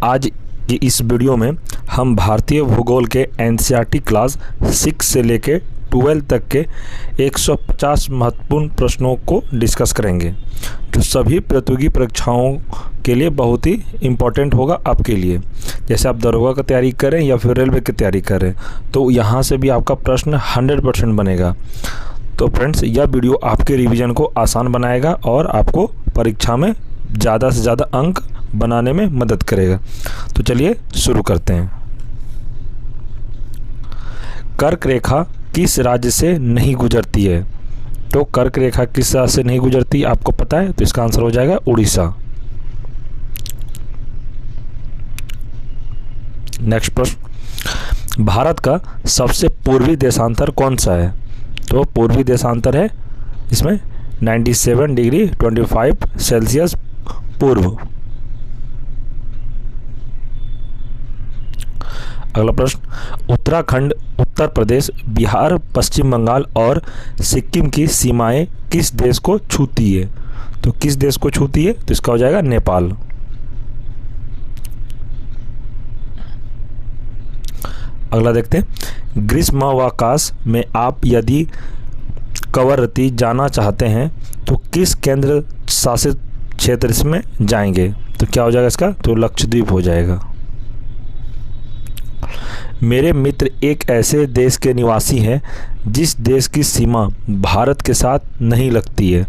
आज की इस वीडियो में हम भारतीय भूगोल के एनसीईआरटी क्लास 6 से लेकर 12 तक के 150 महत्वपूर्ण प्रश्नों को डिस्कस करेंगे, जो सभी प्रतियोगी परीक्षाओं के लिए बहुत ही इम्पोर्टेंट होगा आपके लिए। जैसे आप दरोगा की तैयारी करें या फिर रेलवे की तैयारी करें, तो यहाँ से भी आपका प्रश्न 100% बनेगा। तो फ्रेंड्स, यह वीडियो आपके रिवीजन को आसान बनाएगा और आपको परीक्षा में ज़्यादा से ज़्यादा अंक बनाने में मदद करेगा। तो चलिए शुरू करते हैं। कर्क रेखा किस राज्य से नहीं गुजरती है? तो कर्क रेखा किस राज्य से नहीं गुजरती आपको पता है? तो इसका आंसर हो जाएगा उड़ीसा। नेक्स्ट प्रश्न, भारत का सबसे पूर्वी देशांतर कौन सा है? तो पूर्वी देशांतर है इसमें 97 डिग्री 25 सेल्सियस पूर्व। अगला प्रश्न, उत्तराखंड, उत्तर प्रदेश, बिहार, पश्चिम बंगाल और सिक्किम की सीमाएं किस देश को छूती है? तो किस देश को छूती है? तो इसका हो जाएगा नेपाल। अगला देखते हैं, ग्रीष्मावकाश में आप यदि कवरत्ती जाना चाहते हैं तो किस केंद्र शासित क्षेत्र में जाएंगे? तो क्या हो जाएगा इसका? तो लक्षद्वीप हो जाएगा। मेरे मित्र एक ऐसे देश के निवासी हैं जिस देश की सीमा भारत के साथ नहीं लगती है,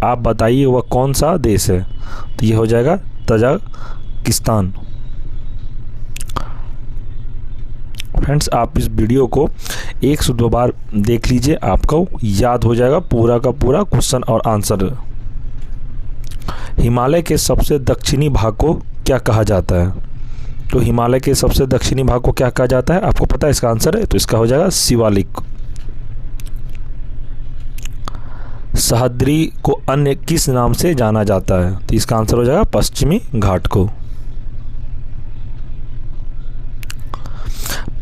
आप बताइए वह कौन सा देश है? तो ये हो जाएगा तजाकिस्तान। फ्रेंड्स, आप इस वीडियो को 1 से 2 बार देख लीजिए, आपको याद हो जाएगा पूरा का पूरा क्वेश्चन और आंसर। हिमालय के सबसे दक्षिणी भाग को क्या कहा जाता है? तो हिमालय के सबसे दक्षिणी भाग को क्या कहा जाता है आपको पता है? इसका आंसर है, तो इसका हो जाएगा शिवालिक। सह्याद्री को अन्य किस नाम से जाना जाता है? तो इसका आंसर हो जाएगा पश्चिमी घाट को।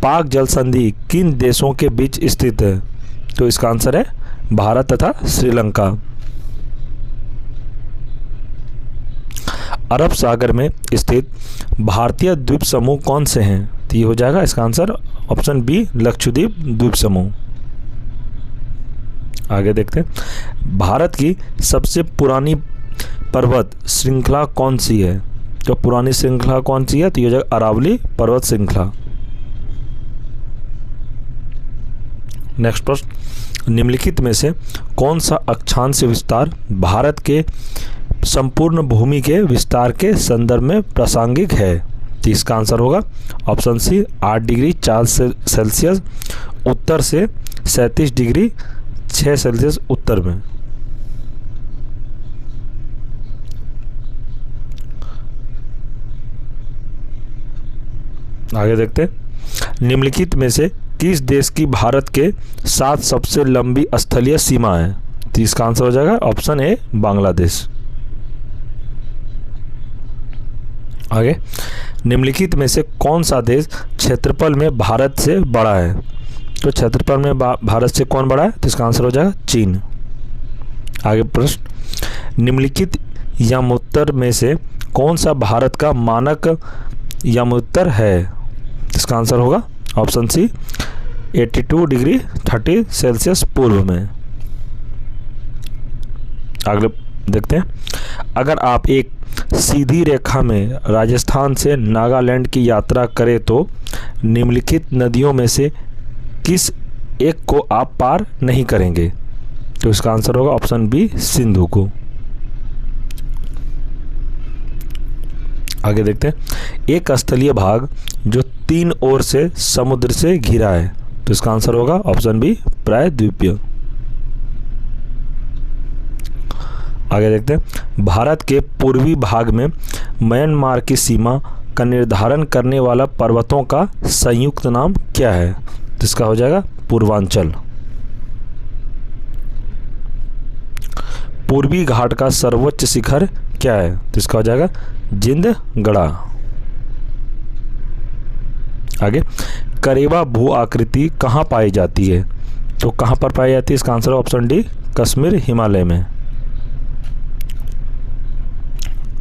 पाक जल संधि किन देशों के बीच स्थित है? तो इसका आंसर है भारत तथा श्रीलंका। अरब सागर में स्थित भारतीय द्वीप समूह कौन से हैं? तो ये हो जाएगा इसका आंसर ऑप्शन बी, लक्षद्वीप द्वीप समूह। आगे देखते हैं, भारत की सबसे पुरानी पर्वत श्रृंखला कौन सी है? तो पुरानी श्रृंखला कौन सी है? तो ये हो जाएगा अरावली पर्वत श्रृंखला। नेक्स्ट प्रश्न, निम्नलिखित में से कौन सा अक्षांश विस्तार भारत के संपूर्ण भूमि के विस्तार के संदर्भ में प्रासंगिक है? तो इसका आंसर होगा ऑप्शन सी, 8 डिग्री 4 सेल्सियस उत्तर से 37 डिग्री 6 सेल्सियस उत्तर में। आगे देखते हैं, निम्नलिखित में से किस देश की भारत के साथ सबसे लंबी स्थलीय सीमा है? तो इसका आंसर हो जाएगा ऑप्शन ए, बांग्लादेश। आगे, निम्नलिखित में से कौन सा देश क्षेत्रफल में भारत से बड़ा है? तो क्षेत्रफल में भारत से कौन बड़ा है? तो इसका आंसर हो जाएगा चीन। आगे प्रश्न, निम्नलिखित यमोत्तर में से कौन सा भारत का मानक यमोत्तर है? इसका आंसर होगा ऑप्शन सी, 82 डिग्री 30 सेल्सियस पूर्व में। अगले देखते हैं, अगर आप एक सीधी रेखा में राजस्थान से नागालैंड की यात्रा करें तो निम्नलिखित नदियों में से किस एक को आप पार नहीं करेंगे? तो इसका आंसर होगा ऑप्शन बी, सिंधु को। आगे देखते हैं, एक स्थलीय भाग जो 3 ओर से समुद्र से घिरा है, तो इसका आंसर होगा ऑप्शन बी, प्रायद्वीपीय। आगे देखते हैं, भारत के पूर्वी भाग में म्यांमार की सीमा का निर्धारण करने वाला पर्वतों का संयुक्त नाम क्या है? तो इसका हो जाएगा पूर्वांचल। पूर्वी घाट का सर्वोच्च शिखर क्या है? तो इसका हो जाएगा जिंदगड़ा। आगे, करेवा भू आकृति कहाँ पाई जाती है? तो कहाँ पर पाई जाती है? इसका answer option D, Kashmir Himalaya में।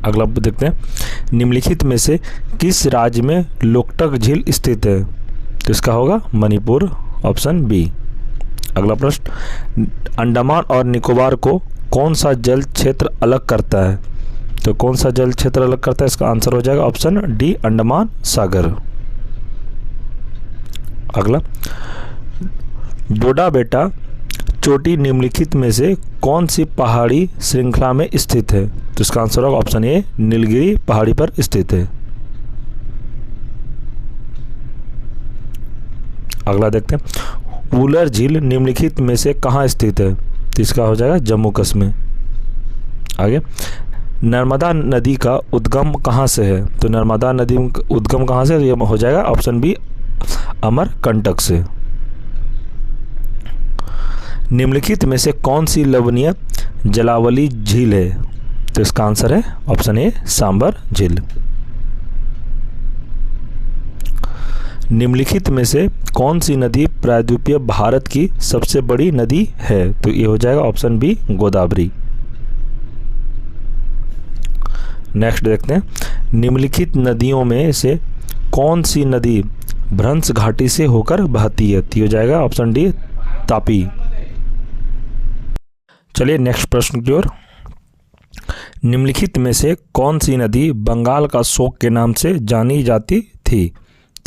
अगला देखते हैं, निम्नलिखित में से किस राज्य में लोकटक झील स्थित है? तो इसका होगा मणिपुर, ऑप्शन बी। अगला प्रश्न, अंडमान और निकोबार को कौन सा जल क्षेत्र अलग करता है? तो कौन सा जल क्षेत्र अलग करता है? इसका आंसर हो जाएगा ऑप्शन डी, अंडमान सागर। अगला, डोडा बेटा चोटी निम्नलिखित में से कौन सी पहाड़ी श्रृंखला में स्थित है? तो इसका आंसर होगा ऑप्शन ए, नीलगिरी पहाड़ी पर स्थित है। अगला देखते हैं, वुलर झील निम्नलिखित में से कहाँ स्थित है? तो इसका हो जाएगा जम्मू कश्मीर। आगे, नर्मदा नदी का उद्गम कहाँ से है? तो नर्मदा नदी उद्गम कहाँ से? ये हो जाएगा ऑप्शन बी, अमरकंटक से। निम्नलिखित में से कौन सी लवणीय जलावली झील है? तो इसका आंसर है ऑप्शन ए, सांबर झील। निम्नलिखित में से कौन सी नदी प्रायद्वीपीय भारत की सबसे बड़ी नदी है? तो ये हो जाएगा ऑप्शन बी, गोदावरी। नेक्स्ट देखते हैं, निम्नलिखित नदियों में से कौन सी नदी भ्रंश घाटी से होकर बहती है? तो हो जाएगा ऑप्शन डी, तापी। चलिए नेक्स्ट प्रश्न की ओर। निम्नलिखित में से कौन सी नदी बंगाल का शोक के नाम से जानी जाती थी?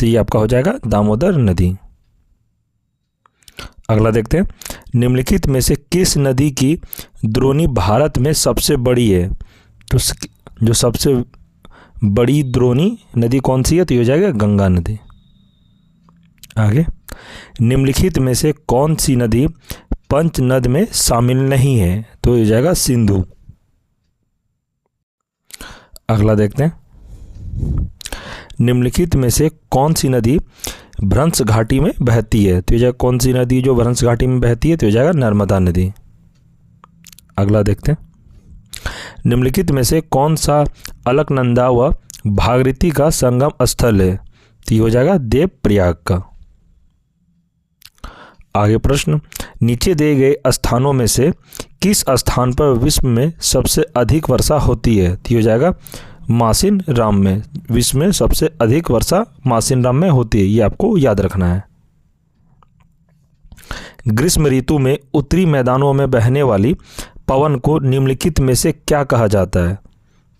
तो ये आपका हो जाएगा दामोदर नदी। अगला देखते हैं, निम्नलिखित में से किस नदी की द्रोणी भारत में सबसे बड़ी है? तो जो सबसे बड़ी द्रोणी नदी कौन सी है? तो ये हो जाएगा गंगा नदी। आगे, निम्नलिखित में से कौन सी नदी पंचनद में शामिल नहीं है? तो ये हो जाएगा सिंधु। अगला देखते हैं, निम्नलिखित में से कौन सी नदी भ्रंश घाटी में बहती है? तो ये जाएगा कौन सी नदी जो भ्रंश घाटी में बहती है? तो ये जाएगा नर्मदा नदी। अगला देखते हैं, निम्नलिखित में से कौन सा अलकनंदा व भागीरथी का संगम स्थल है? तो ये हो जाएगा देवप्रयाग का। आगे प्रश्न, नीचे दिए गए स्थानों में से किस स्थान पर विश्व में सबसे अधिक वर्षा होती है? तो ये हो जाएगा मासिन राम में। विश्व में सबसे अधिक वर्षा मासिन राम में होती है, ये आपको याद रखना है। ग्रीष्म ऋतु में उत्तरी मैदानों में बहने वाली पवन को निम्नलिखित में से क्या कहा जाता है?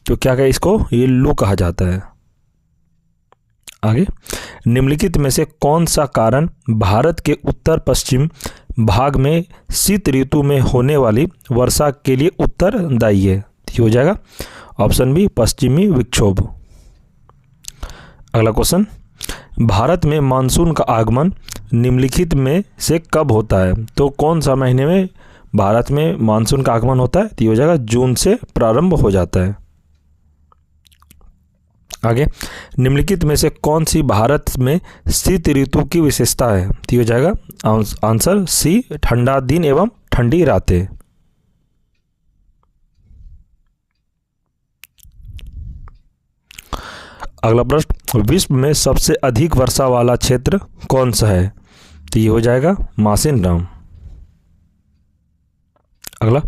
तो क्या कहे इसको? ये लू कहा जाता है। आगे, निम्नलिखित में से कौन सा कारण भारत के उत्तर पश्चिम भाग में शीत ऋतु में होने वाली वर्षा के लिए उत्तरदायी है? ये हो जाएगा ऑप्शन बी, पश्चिमी विक्षोभ। अगला क्वेश्चन, भारत में मानसून का आगमन निम्नलिखित में से कब होता है? तो कौन सा महीने में भारत में मानसून का आगमन होता है? तो ये हो जाएगा जून से प्रारंभ हो जाता है। आगे, निम्नलिखित में से कौन सी भारत में शीत ऋतु की विशेषता है? तो ये हो जाएगा आंसर सी, ठंडा दिन एवं ठंडी रातें। अगला प्रश्न, विश्व में सबसे अधिक वर्षा वाला क्षेत्र कौन सा है? तो ये हो जाएगा मासिन राम। अगला,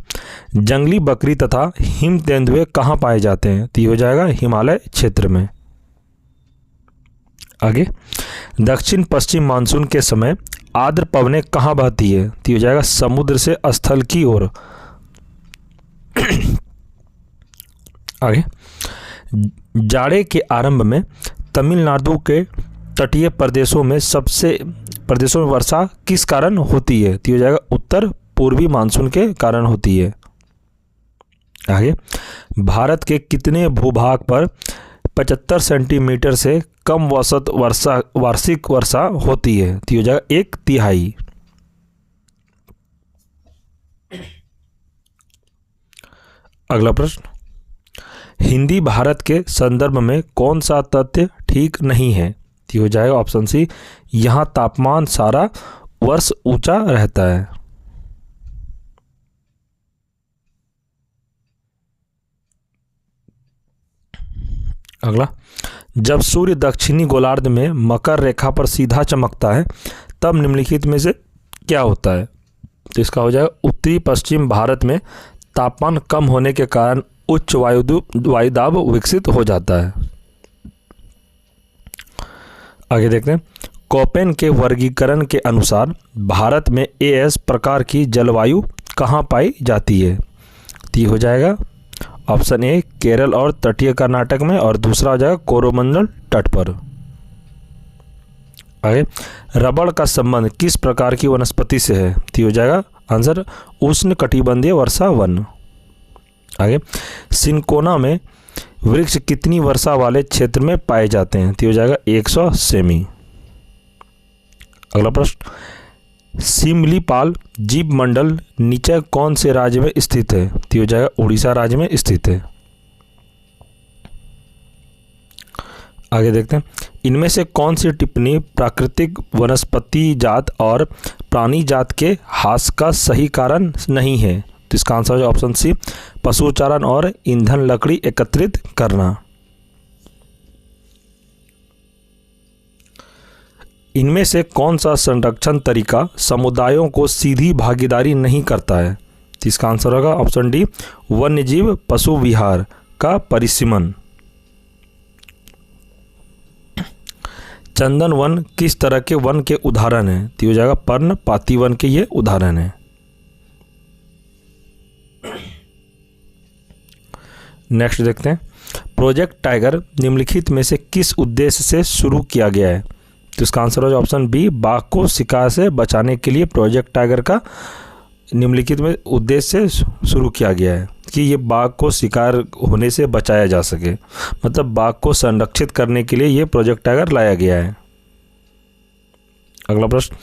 जंगली बकरी तथा हिम तेंदुए कहाँ पाए जाते हैं? तो ये हो जाएगा हिमालय क्षेत्र में। आगे, दक्षिण पश्चिम मानसून के समय आर्द्र पवनें कहाँ बहती है? तो ये हो जाएगा समुद्र से स्थल की ओर। आगे, जाड़े के आरंभ में तमिलनाडु के तटीय प्रदेशों में वर्षा किस कारण होती है? तो ये हो जाएगा उत्तर पूर्वी मानसून के कारण होती है। आगे, भारत के कितने भूभाग पर 75 सेंटीमीटर से कम औसत वार्षिक वर्षा होती है? तो ये हो जाएगा 1/3। अगला प्रश्न, हिंदी भारत के संदर्भ में कौन सा तथ्य ठीक नहीं है? तो ये हो जाएगा ऑप्शन सी, यहाँ तापमान सारा वर्ष ऊंचा रहता है। अगला, जब सूर्य दक्षिणी गोलार्ध में मकर रेखा पर सीधा चमकता है तब निम्नलिखित में से क्या होता है? तो इसका हो जाएगा उत्तरी पश्चिम भारत में तापमान कम होने के कारण उच्च वायुदाब विकसित हो जाता है। आगे देखते हैं, कोपेन के वर्गीकरण के अनुसार भारत में एएस प्रकार की जलवायु कहाँ पाई जाती है? तो ये हो जाएगा ऑप्शन ए केरल और तटीय कर्नाटक में, और दूसरा हो जाएगा कोरोमंडल तट पर। आगे, रबड़ का संबंध किस प्रकार की वनस्पति से है? तो हो जाएगा आंसर उष्ण कटिबंधीय वर्षा वन। आगे, सिनकोना में वृक्ष कितनी वर्षा वाले क्षेत्र में पाए जाते हैं? तो हो जाएगा 100 सेमी। अगला प्रश्न, सिमलीपाल जीव मंडल नीचे कौन से राज्य में स्थित है? तो हो जाएगा उड़ीसा राज्य में स्थित है। आगे देखते हैं, इनमें से कौन सी टिप्पणी प्राकृतिक वनस्पति जात और प्राणी जात के ह्रास का सही कारण नहीं है? तो इसका आंसर है ऑप्शन सी पशुचारण और ईंधन लकड़ी एकत्रित करना। इनमें से कौन सा संरक्षण तरीका समुदायों को सीधी भागीदारी नहीं करता है? तो इसका आंसर होगा ऑप्शन डी वन्यजीव पशु विहार का परिसीमन। चंदन वन किस तरह के वन के उदाहरण है? तो हो जाएगा पर्णपाती वन के ये उदाहरण है। नेक्स्ट देखते हैं, प्रोजेक्ट टाइगर निम्नलिखित में से किस उद्देश्य से शुरू किया गया है? तो इसका आंसर हो ऑप्शन बी बाघ को शिकार से बचाने के लिए प्रोजेक्ट टाइगर का निम्नलिखित में उद्देश्य से शुरू किया गया है कि ये बाघ को शिकार होने से बचाया जा सके, मतलब बाघ को संरक्षित करने के लिए ये प्रोजेक्ट टाइगर लाया गया है। अगला प्रश्न,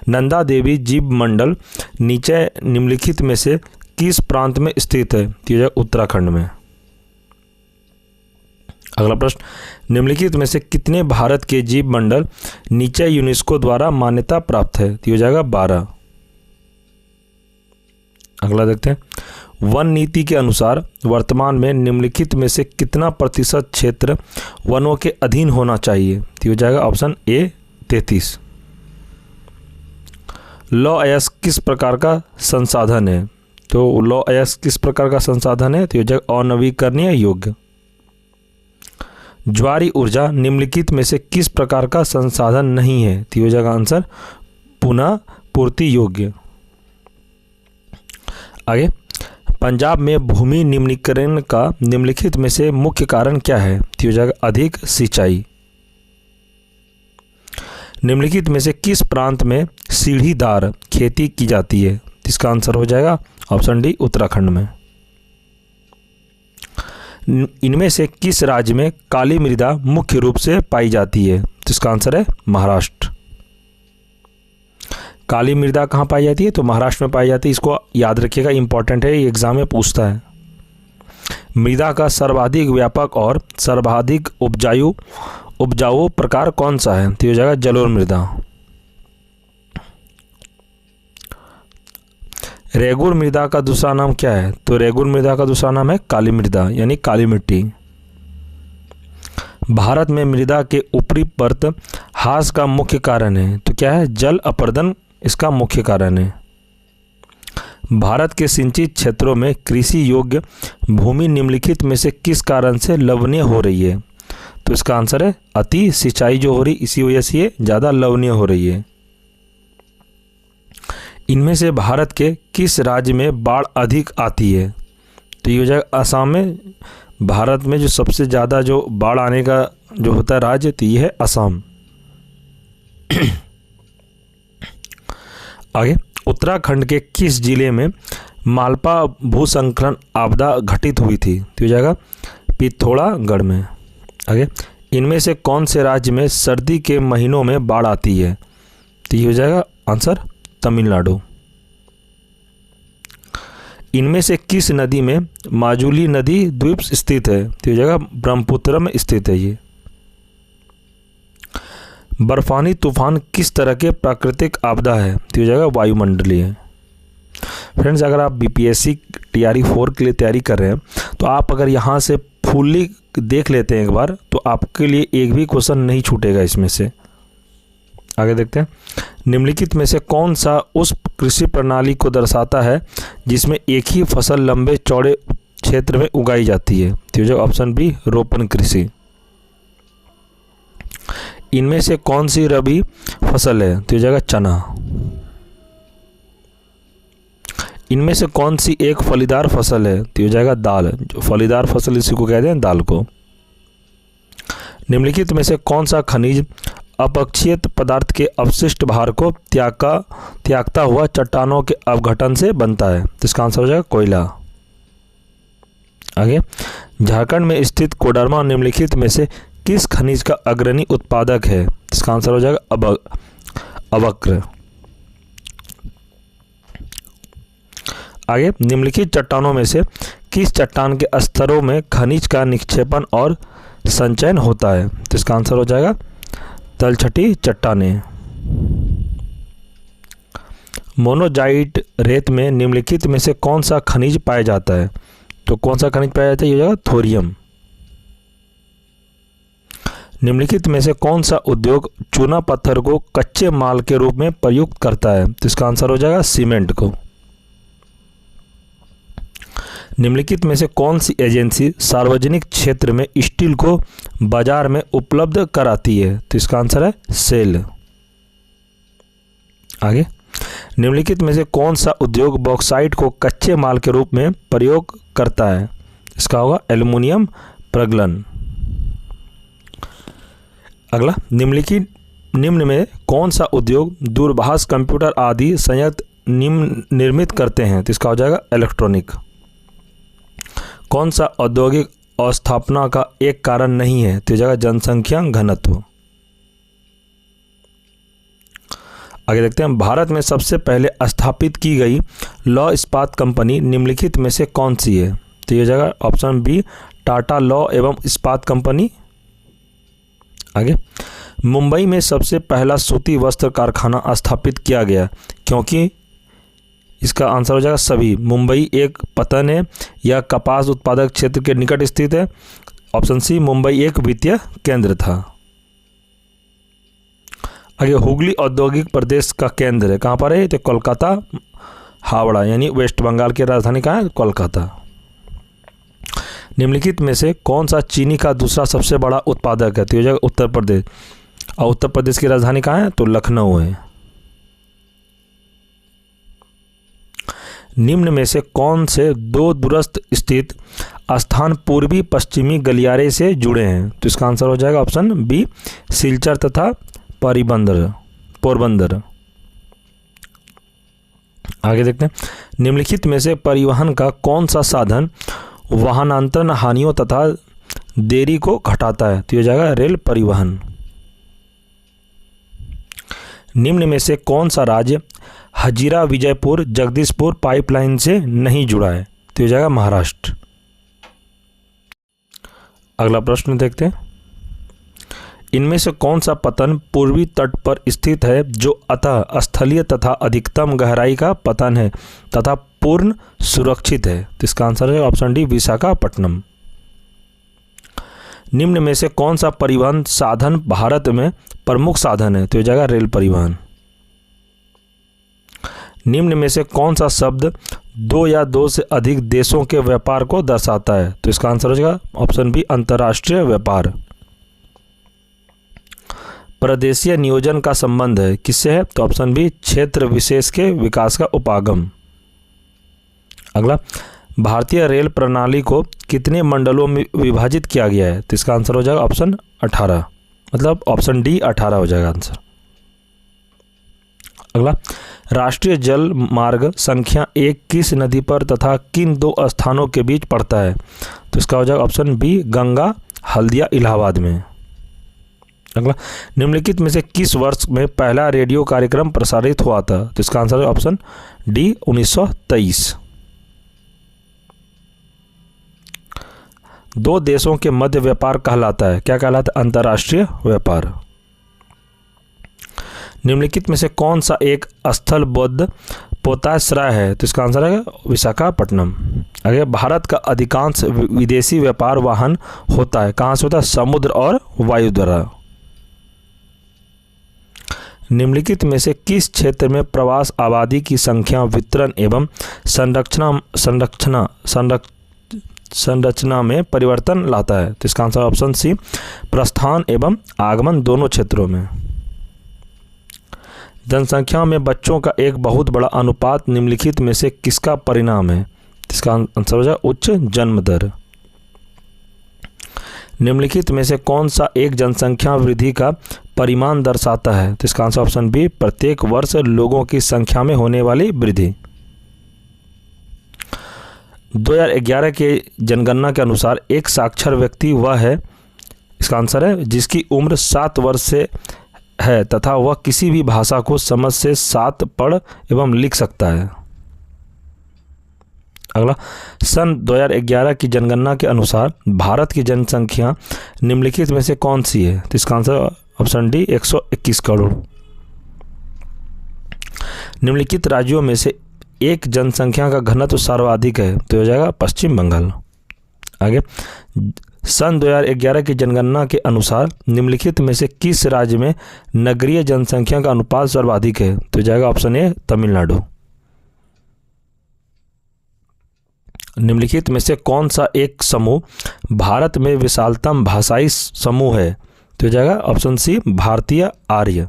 नंदा देवी जीव मंडल नीचे निम्नलिखित में से किस प्रांत में स्थित है? तो उत्तराखंड में। अगला प्रश्न, निम्नलिखित में से कितने भारत के जीव मंडल नीचे यूनेस्को द्वारा मान्यता प्राप्त है? तो हो जाएगा 12। अगला देखते हैं, वन नीति के अनुसार वर्तमान में निम्नलिखित में से कितना प्रतिशत क्षेत्र वनों के अधीन होना चाहिए? तो हो जाएगा ऑप्शन ए 33। लॉ अयस्क किस प्रकार का संसाधन है? तो लॉ अयस्क किस प्रकार का संसाधन है? तो हो जाएगा अनवीकरणीय योग्य। ज्वारी ऊर्जा निम्नलिखित में से किस प्रकार का संसाधन नहीं है? तो हो जाएगा आंसर पुनः पूर्ति योग्य। आगे, पंजाब में भूमि निम्नीकरण का निम्नलिखित में से मुख्य कारण क्या है? तो हो जाएगा अधिक सिंचाई। निम्नलिखित में से किस प्रांत में सीढ़ीदार खेती की जाती है? इसका आंसर हो जाएगा ऑप्शन डी उत्तराखंड में। इनमें से किस राज्य में काली मृदा मुख्य रूप से पाई जाती है? तो इसका आंसर है महाराष्ट्र। काली मृदा कहाँ पाई जाती है? तो महाराष्ट्र में पाई जाती है। इसको याद रखिएगा, इंपॉर्टेंट है, एग्जाम में पूछता है। मृदा का सर्वाधिक व्यापक और सर्वाधिक उपजाऊ प्रकार कौन सा है? तो हो जाएगा जलोढ़ मृदा। रेगुर मृदा का दूसरा नाम क्या है? तो रेगुर मृदा का दूसरा नाम है काली मृदा, यानी काली मिट्टी। भारत में मृदा के ऊपरी परत ह्रास का मुख्य कारण है, तो क्या है? जल अपर्दन इसका मुख्य कारण है। भारत के सिंचित क्षेत्रों में कृषि योग्य भूमि निम्नलिखित में से किस कारण से लवणीय हो रही है? तो इसका आंसर है अति सिंचाई जो हो रही, इसी वजह से ये ज़्यादा लवणीय हो रही है। इनमें से भारत के किस राज्य में बाढ़ अधिक आती है? तो ये हो जाएगा असम में। भारत में जो सबसे ज़्यादा जो बाढ़ आने का जो होता है राज्य, तो ये है असम। आगे, उत्तराखंड के किस जिले में मालपा भूसंकलन आपदा घटित हुई थी? तो हो जाएगा पिथौरागढ़ में। आगे, इनमें से कौन से राज्य में सर्दी के महीनों में बाढ़ आती है? तो ये हो जाएगा आंसर तमिलनाडु। इनमें से किस नदी में माजुली नदी द्वीप स्थित है? तो हो जाएगा ब्रह्मपुत्र में स्थित है ये। बर्फानी तूफान किस तरह के प्राकृतिक आपदा है? तो हो जाएगा वायुमंडलीय। फ्रेंड्स, अगर आप बीपीएससी टीआरई 4 के लिए तैयारी कर रहे हैं तो आप अगर यहाँ से फुल्ली देख लेते हैं एक बार, तो आपके लिए एक भी क्वेश्चन नहीं छूटेगा इसमें से। आगे देखते हैं, निम्नलिखित में से कौन सा उस कृषि प्रणाली को दर्शाता है जिसमें एक ही फसल लंबे चौड़े क्षेत्र में उगाई जाती है? तो जो ऑप्शन बी रोपण कृषि। इनमें से कौन सी रबी फसल है? तो ये जाएगा चना। इनमें से कौन सी एक फलीदार फसल है? तो ये जाएगा दाल। जो फलीदार फसल इसी को कहते हैं, दाल को। निम्नलिखित में से कौन सा खनिज अपक्षीय पदार्थ के अवशिष्ट भार को त्यागता हुआ चट्टानों के अपघटन से बनता है? तो इसका आंसर हो जाएगा कोयला। आगे, झारखंड में स्थित कोडरमा निम्नलिखित में से किस खनिज का अग्रणी उत्पादक है? इसका आंसर हो जाएगा अवक्र। आगे, निम्नलिखित चट्टानों में से किस चट्टान के स्तरों में खनिज का निक्षेपण और संचयन होता है? तो इसका आंसर हो जाएगा तलछटी चट्टानें। मोनोजाइट रेत में निम्नलिखित में से कौन सा खनिज पाया जाता है? तो कौन सा खनिज पाया जाता है? ये हो जाएगा थोरियम। निम्नलिखित में से कौन सा उद्योग चूना पत्थर को कच्चे माल के रूप में प्रयुक्त करता है? तो इसका आंसर हो जाएगा सीमेंट को। निम्नलिखित में से कौन सी एजेंसी सार्वजनिक क्षेत्र में स्टील को बाजार में उपलब्ध कराती है? तो इसका आंसर है सेल। आगे, निम्नलिखित में से कौन सा उद्योग बॉक्साइट को कच्चे माल के रूप में प्रयोग करता है? इसका होगा एल्युमिनियम प्रगलन। अगला, निम्न में कौन सा उद्योग दूरभाष कंप्यूटर आदि संयंत्र निर्मित करते हैं? तो इसका हो जाएगा इलेक्ट्रॉनिक। कौन सा औद्योगिक अस्थापना का एक कारण नहीं है? तो जाएगा जनसंख्या घनत्व। आगे देखते हैं, भारत में सबसे पहले स्थापित की गई लौह इस्पात कंपनी निम्नलिखित में से कौन सी है? तो ये जाएगा ऑप्शन बी टाटा लौह एवं इस्पात कंपनी। आगे, मुंबई में सबसे पहला सूती वस्त्र कारखाना स्थापित किया गया क्योंकि? इसका आंसर हो जाएगा सभी। मुंबई एक पतन है या कपास उत्पादक क्षेत्र के निकट स्थित है। ऑप्शन सी मुंबई एक वित्तीय केंद्र था। आगे, हुगली औद्योगिक प्रदेश का केंद्र है, कहाँ पर है? तो कोलकाता हावड़ा, यानी वेस्ट बंगाल की राजधानी कहाँ है? कोलकाता। निम्नलिखित में से कौन सा चीनी का दूसरा सबसे बड़ा उत्पादक है? तो हो जाएगा उत्तर प्रदेश। और उत्तर प्रदेश की राजधानी कहाँ है? तो लखनऊ है। निम्न में से कौन से दो दूरस्थ स्थित स्थान पूर्वी पश्चिमी गलियारे से जुड़े हैं? तो इसका आंसर हो जाएगा ऑप्शन बी सिलचर तथा पोरबंदर। आगे देखते हैं, निम्नलिखित में से परिवहन का कौन सा साधन वाहनांतरण हानियों तथा देरी को घटाता है? तो ये जाएगा रेल परिवहन। निम्न में से कौन सा राज्य हजीरा विजयपुर जगदीशपुर पाइपलाइन से नहीं जुड़ा है? तो ये जाएगा महाराष्ट्र। अगला प्रश्न देखते हैं, इनमें से कौन सा पतन पूर्वी तट पर स्थित है जो अतः स्थलीय तथा अधिकतम गहराई का पतन है तथा पूर्ण सुरक्षित है? तो इसका आंसर है ऑप्शन डी विशाखापट्टनम। निम्न में से कौन सा परिवहन साधन भारत में प्रमुख साधन है? तो ये जाएगा रेल परिवहन। निम्न में से कौन सा शब्द दो या दो से अधिक देशों के व्यापार को दर्शाता है? तो इसका आंसर हो जाएगा ऑप्शन बी अंतर्राष्ट्रीय व्यापार। प्रदेशीय नियोजन का संबंध है किससे है? तो ऑप्शन बी क्षेत्र विशेष के विकास का उपागम। अगला, भारतीय रेल प्रणाली को कितने मंडलों में विभाजित किया गया है? तो इसका आंसर हो जाएगा ऑप्शन 18, मतलब ऑप्शन डी 18 हो जाएगा आंसर। अगला, राष्ट्रीय जल मार्ग संख्या 1 किस नदी पर तथा किन दो स्थानों के बीच पड़ता है? तो इसका हो जाएगा ऑप्शन बी गंगा हल्दिया इलाहाबाद में। अगला, निम्नलिखित में से किस वर्ष में पहला रेडियो कार्यक्रम प्रसारित हुआ था? तो इसका आंसर है ऑप्शन डी 1923। दो देशों के मध्य व्यापार कहलाता है, क्या कहलाता है? अंतर्राष्ट्रीय व्यापार। निम्नलिखित में से कौन सा एक स्थल बौद्ध पोताश्रय है? तो इसका आंसर है विशाखापट्टनम। आगे, भारत का अधिकांश विदेशी व्यापार वाहन होता है, कहाँ से होता है? समुद्र और वायु द्वारा। निम्नलिखित में से किस क्षेत्र में प्रवास आबादी की संख्या वितरण एवं संरचना में परिवर्तन लाता है? तो इसका आंसर ऑप्शन सी, प्रस्थान एवं आगमन दोनों क्षेत्रों में। जनसंख्या में बच्चों का एक बहुत बड़ा अनुपात निम्नलिखित में से किसका परिणाम है? इसका आंसर हो जाए उच्च जन्म दर। निम्नलिखित में से कौन सा एक जनसंख्या वृद्धि का परिमाण दर्शाता है? तो इसका आंसर ऑप्शन बी, प्रत्येक वर्ष लोगों की संख्या में होने वाली वृद्धि। 2011 के जनगणना के अनुसार एक साक्षर व्यक्ति वह है, इसका आंसर है, जिसकी उम्र 7 वर्ष से है तथा वह किसी भी भाषा को समझ से 7 पढ़ एवं लिख सकता है। अगला, सन 2011 की जनगणना के अनुसार भारत की जनसंख्या निम्नलिखित में से कौन सी है? तो इसका आंसर ऑप्शन डी, 121 करोड़। निम्नलिखित राज्यों में से एक जनसंख्या का घनत्व सर्वाधिक है, तो हो जाएगा पश्चिम बंगाल। आगे, सन 2011 की जनगणना के अनुसार निम्नलिखित में से किस राज्य में नगरीय जनसंख्या का अनुपात सर्वाधिक है? तो हो जाएगा ऑप्शन ए, तमिलनाडु। निम्नलिखित में से कौन सा एक समूह भारत में विशालतम भाषाई समूह है? तो हो जाएगा ऑप्शन सी, भारतीय आर्य।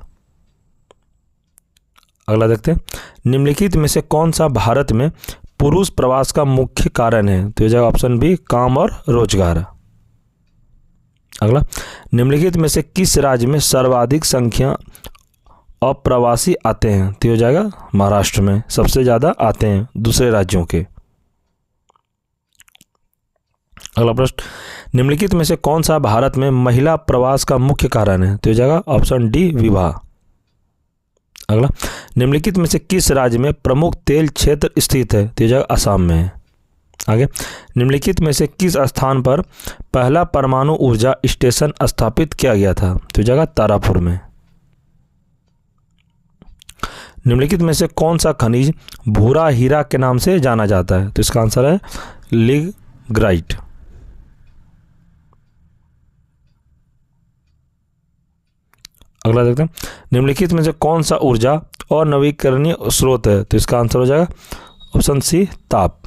अगला देखते हैं, निम्नलिखित में से कौन सा भारत में पुरुष प्रवास का मुख्य कारण है? तो हो जाएगा ऑप्शन बी, काम और रोजगार। अगला, निम्नलिखित में से किस राज्य में सर्वाधिक संख्या अप्रवासी आते हैं? तो हो जाएगा महाराष्ट्र में सबसे ज़्यादा आते हैं दूसरे राज्यों के। अगला प्रश्न, निम्नलिखित में से कौन सा भारत में महिला प्रवास का मुख्य कारण है? तो हो जाएगा ऑप्शन डी, विवाह। अगला, निम्नलिखित में से किस राज्य में प्रमुख तेल क्षेत्र स्थित है? तो हो जाएगा असम में। आगे, निम्नलिखित में से किस स्थान पर पहला परमाणु ऊर्जा स्टेशन स्थापित किया गया था? तो हो जाएगा तारापुर में। निम्नलिखित में से कौन सा खनिज भूरा हीरा के नाम से जाना जाता है? तो इसका आंसर है लिग्राइट। अगला देखते हैं, निम्नलिखित में से कौन सा ऊर्जा और नवीकरणीय स्रोत है? तो इसका आंसर हो जाएगा ऑप्शन सी, ताप।